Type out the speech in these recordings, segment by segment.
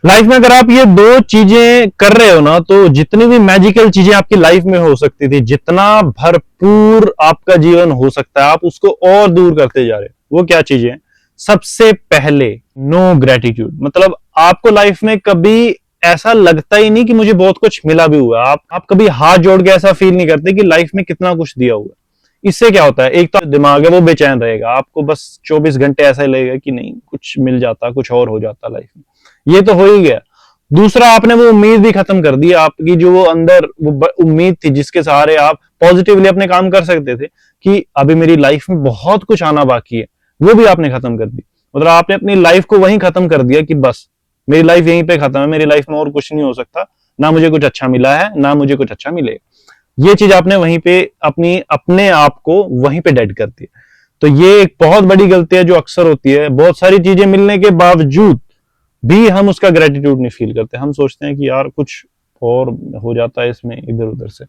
Life में अगर आप ये दो चीजें कर रहे हो ना, तो जितनी भी मैजिकल चीजें आपकी लाइफ में हो सकती थी, जितना भरपूर आपका जीवन हो सकता है, आप उसको और दूर करते जा रहे हो। वो क्या चीजें हैं? सबसे पहले, नो ग्रेटिट्यूड। मतलब आपको लाइफ में कभी ऐसा लगता ही नहीं कि मुझे बहुत कुछ मिला भी हुआ। आप कभी हाथ जोड़ के ऐसा फील नहीं करते कि लाइफ में कितना कुछ दिया हुआ है। इससे क्या होता है, एक तो दिमाग है वो बेचैन रहेगा, आपको बस 24 घंटे ऐसा ही लगेगा कि नहीं कुछ मिल जाता, कुछ और हो जाता लाइफ में। ये तो हो ही गया। दूसरा, आपने वो उम्मीद भी खत्म कर दी। आपकी जो वो अंदर वो उम्मीद थी जिसके सहारे आप पॉजिटिवली अपने काम कर सकते थे कि अभी मेरी लाइफ में बहुत कुछ आना बाकी है, वो भी आपने खत्म कर दी। मतलब आपने अपनी लाइफ को वहीं खत्म कर दिया कि बस मेरी लाइफ यहीं पे खत्म है, मेरी लाइफ में और कुछ नहीं हो सकता, ना मुझे कुछ अच्छा मिला है ना मुझे कुछ अच्छा मिलेगा। ये चीज आपने वहीं पे अपने आप को वहीं पे डेड कर दिया। तो ये एक बहुत बड़ी गलती है जो अक्सर होती है। बहुत सारी चीजें मिलने के बावजूद भी हम उसका ग्रेटिट्यूड नहीं फील करते। हम सोचते हैं कि यार कुछ और हो जाता है इसमें, इधर उधर से।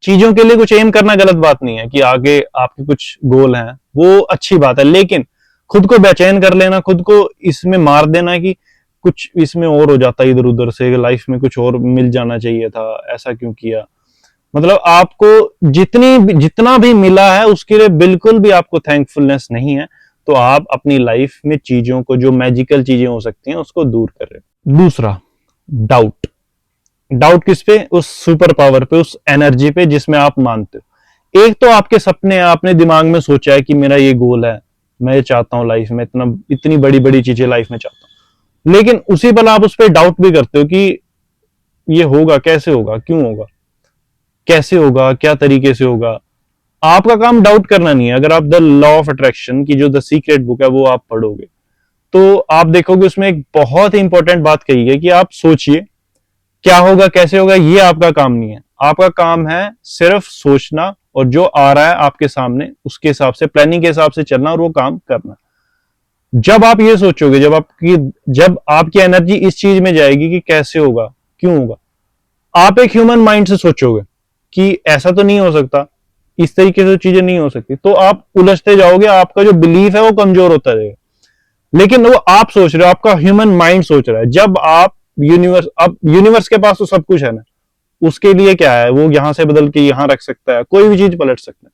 चीजों के लिए कुछ एम करना गलत बात नहीं है कि आगे आपके कुछ गोल हैं, वो अच्छी बात है, लेकिन खुद को बेचैन कर लेना, खुद को इसमें मार देना कि कुछ इसमें और हो जाता है, इधर उधर से लाइफ में कुछ और मिल जाना चाहिए था, ऐसा क्यों किया। मतलब आपको जितना भी मिला है उसके लिए बिल्कुल भी आपको थैंकफुलनेस नहीं है। तो आप अपनी लाइफ में चीजों को, जो मैजिकल चीजें हो सकती हैं, उसको दूर कर रहे हो। दूसरा, डाउट। डाउट किस पे? उस सुपर पावर पे, उस एनर्जी पे जिसमें आप मानते हो। एक तो आपके सपने, आपने दिमाग में सोचा है कि मेरा ये गोल है, मैं ये चाहता हूं लाइफ में, इतनी बड़ी बड़ी चीजें लाइफ में चाहता हूं, लेकिन उसी पल आप उस पर डाउट भी करते हो कि ये होगा कैसे, होगा क्यों, होगा कैसे, होगा क्या तरीके से होगा। आपका काम डाउट करना नहीं है। अगर आप द लॉ ऑफ अट्रैक्शन की जो द सीक्रेट बुक है वो आप पढ़ोगे, तो आप देखोगे उसमें एक बहुत ही इंपॉर्टेंट बात कही है कि आप सोचिए क्या होगा कैसे होगा, ये आपका काम नहीं है। आपका काम है सिर्फ सोचना और जो आ रहा है आपके सामने उसके हिसाब से, प्लानिंग के हिसाब से चलना और वो काम करना। जब आप ये सोचोगे, जब आपकी एनर्जी इस चीज में जाएगी कि कैसे होगा क्यों होगा, आप एक ह्यूमन माइंड से सोचोगे कि ऐसा तो नहीं हो सकता, इस तरीके से चीजें नहीं हो सकती, तो आप उलझते जाओगे, आपका जो बिलीफ है वो कमजोर होता जाएगा। लेकिन वो आप सोच रहे हो, आपका ह्यूमन माइंड सोच रहा है। जब आप अब यूनिवर्स के पास तो सब कुछ है ना, उसके लिए क्या है, वो यहां से बदल के यहां रख सकता है, कोई भी चीज पलट सकता है।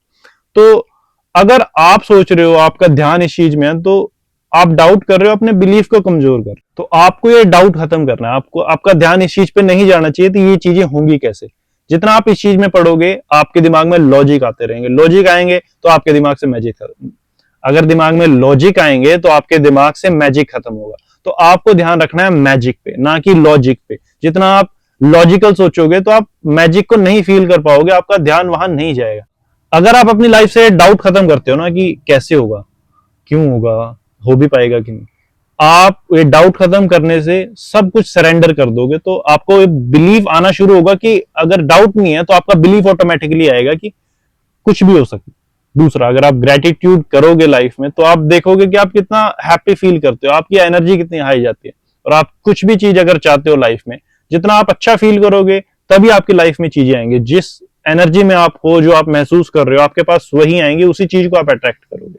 तो अगर आप सोच रहे हो, आपका ध्यान इस चीज में है, तो आप डाउट कर रहे हो, अपने बिलीफ को कमजोर कर। तो आपको ये डाउट खत्म करना है। आपको आपका ध्यान इस चीज पे नहीं जाना चाहिए तो ये चीजें होंगी कैसे। जितना आप इस चीज में पढ़ोगे, आपके दिमाग में लॉजिक आते रहेंगे। लॉजिक आएंगे तो आपके दिमाग से मैजिक खत्म। अगर दिमाग में लॉजिक आएंगे तो आपके दिमाग से मैजिक खत्म होगा। तो आपको ध्यान रखना है मैजिक पे, ना कि लॉजिक पे। जितना आप लॉजिकल सोचोगे तो आप मैजिक को नहीं फील कर पाओगे, आपका ध्यान वहां नहीं जाएगा। अगर आप अपनी लाइफ से डाउट खत्म करते हो ना कि कैसे होगा, क्यों होगा, हो भी पाएगा कि नहीं, आप ये डाउट खत्म करने से सब कुछ सरेंडर कर दोगे, तो आपको बिलीव आना शुरू होगा कि अगर डाउट नहीं है तो आपका बिलीव ऑटोमेटिकली आएगा कि कुछ भी हो सकता है। दूसरा, अगर आप ग्रेटिट्यूड करोगे लाइफ में, तो आप देखोगे कि आप कितना हैप्पी फील करते हो, आपकी एनर्जी कितनी हाई जाती है। और आप कुछ भी चीज अगर चाहते हो लाइफ में, जितना आप अच्छा फील करोगे तभी आपकी लाइफ में चीजें आएंगी। जिस एनर्जी में आप हो, जो आप महसूस कर रहे हो, आपके पास वही आएंगे, उसी चीज को आप अट्रैक्ट करोगे।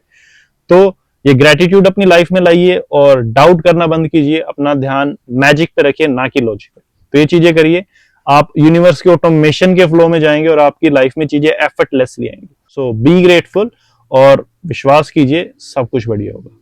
तो ये ग्रेटिट्यूड अपनी लाइफ में लाइए और डाउट करना बंद कीजिए। अपना ध्यान मैजिक पे रखिए, ना कि लॉजिक पे। तो ये चीजें करिए, आप यूनिवर्स के ऑटोमेशन के फ्लो में जाएंगे और आपकी लाइफ में चीजें एफर्टलेसली आएंगी। सो बी ग्रेटफुल और विश्वास कीजिए, सब कुछ बढ़िया होगा।